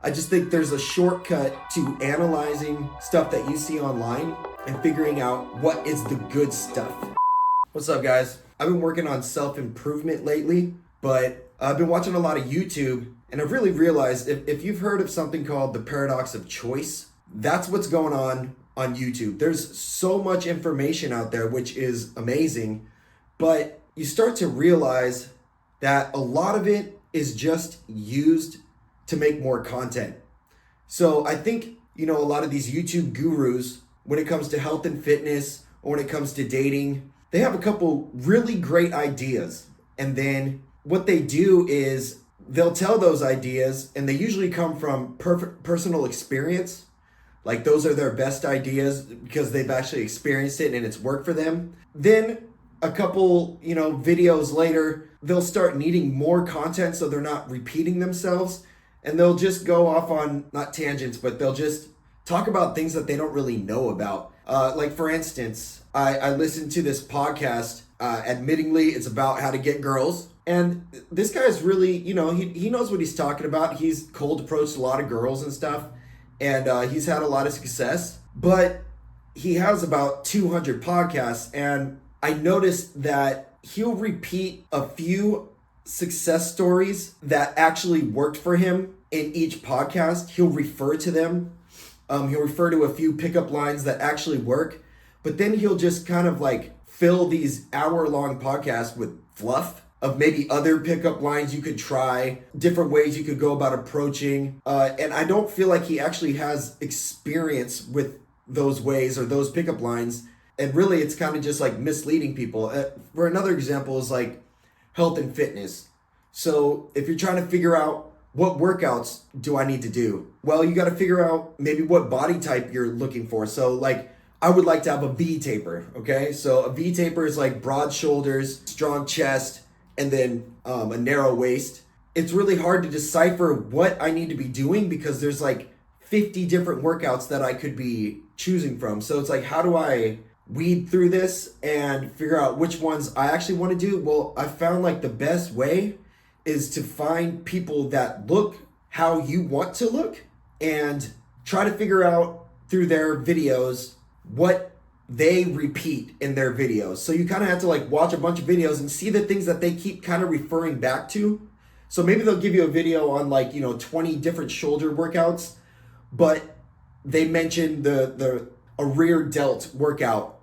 I just think there's a shortcut to analyzing stuff that you see online and figuring out what is the good stuff. What's up, guys? I've been working on self-improvement lately, but I've been watching a lot of YouTube, and I've really realized if you've heard of something called the paradox of choice, that's what's going on YouTube. There's so much information out there, which is amazing, but you start to realize that a lot of it is just used to make more content. So I think, a lot of these YouTube gurus, when it comes to health and fitness, or when it comes to dating, they have a couple really great ideas. And then what they do is they'll tell those ideas, and they usually come from personal experience. Like those are their best ideas because they've actually experienced it and it's worked for them. Then a couple, videos later, they'll start needing more content so they're not repeating themselves. And they'll just go off on, not tangents, but they'll just talk about things that they don't really know about. Like for instance, I listened to this podcast, admittingly it's about how to get girls. And this guy's really, he knows what he's talking about. He's cold approached a lot of girls and stuff. And he's had a lot of success. But he has about 200 podcasts. And I noticed that he'll repeat a few success stories that actually worked for him in each podcast. He'll refer to them. He'll refer to a few pickup lines that actually work, but then he'll just kind of like fill these hour-long podcasts with fluff of maybe other pickup lines you could try, different ways you could go about approaching. And I don't feel like he actually has experience with those ways or those pickup lines. And really, it's kind of just like misleading people. For another example is like health and fitness. So if you're trying to figure out what workouts do I need to do? Well, you got to figure out maybe what body type you're looking for. So like I would like to have a V taper, okay? So a V taper is like broad shoulders, strong chest, and then a narrow waist. It's really hard to decipher what I need to be doing because there's like 50 different workouts that I could be choosing from. So it's like, how do I weed through this and figure out which ones I actually want to do? Well, I found like the best way is to find people that look how you want to look and try to figure out through their videos what they repeat in their videos. So you kind of have to like watch a bunch of videos and see the things that they keep kind of referring back to. So maybe they'll give you a video on like, 20 different shoulder workouts, but they mention a rear delt workout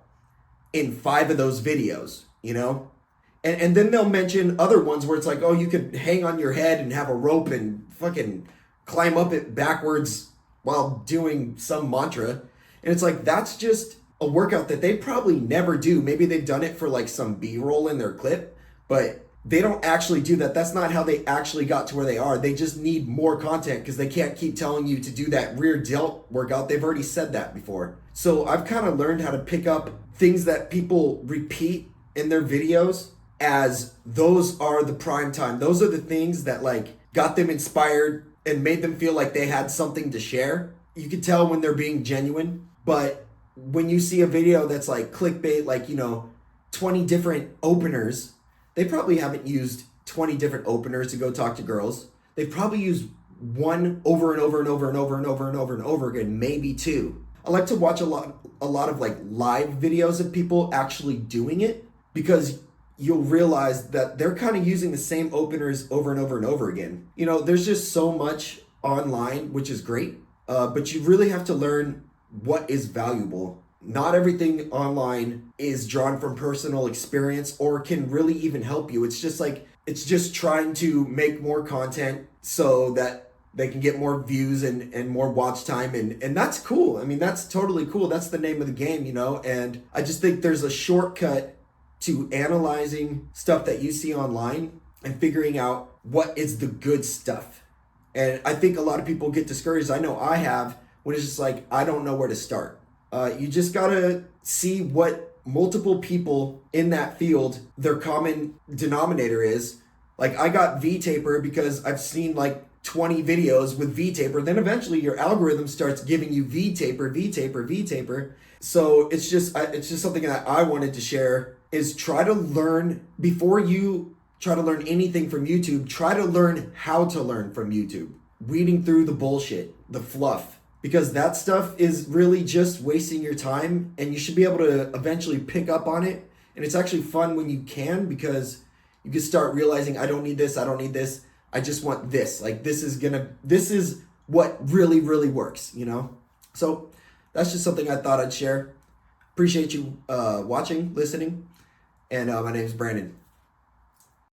in 5 of those videos, And then they'll mention other ones where it's like, oh, you could hang on your head and have a rope and fucking climb up it backwards while doing some mantra. And it's like, that's just a workout that they probably never do. Maybe they've done it for like some B-roll in their clip, but they don't actually do that. That's not how they actually got to where they are. They just need more content because they can't keep telling you to do that rear delt workout. They've already said that before. So I've kind of learned how to pick up things that people repeat in their videos as those are the prime time. Those are the things that like got them inspired and made them feel like they had something to share. You can tell when they're being genuine, but when you see a video that's like clickbait, like, 20 different openers, they probably haven't used 20 different openers to go talk to girls. They've probably used one over and over and over and over and over and over and over again, maybe 2. I like to watch a lot of like live videos of people actually doing it because you'll realize that they're kind of using the same openers over and over and over again. There's just so much online, which is great, but you really have to learn what is valuable. Not everything online is drawn from personal experience or can really even help you. It's just trying to make more content so that they can get more views and more watch time. And that's cool. I mean, that's totally cool. That's the name of the game, and I just think there's a shortcut to analyzing stuff that you see online and figuring out what is the good stuff. And I think a lot of people get discouraged. I know I have, when it's just like, I don't know where to start. You just gotta see what multiple people in that field, their common denominator is. Like I got V-taper because I've seen like 20 videos with V-taper. Then eventually your algorithm starts giving you V-taper, V-taper, V-taper. So it's just something that I wanted to share is try to learn before you try to learn anything from YouTube. Try to learn how to learn from YouTube. weeding through the bullshit, the fluff, because that stuff is really just wasting your time, and you should be able to eventually pick up on it. And it's actually fun when you can, because you can start realizing, I don't need this, I don't need this, I just want this. Like, this is what really, really works, you know? So that's just something I thought I'd share. Appreciate you watching, listening, and my name is Brandon.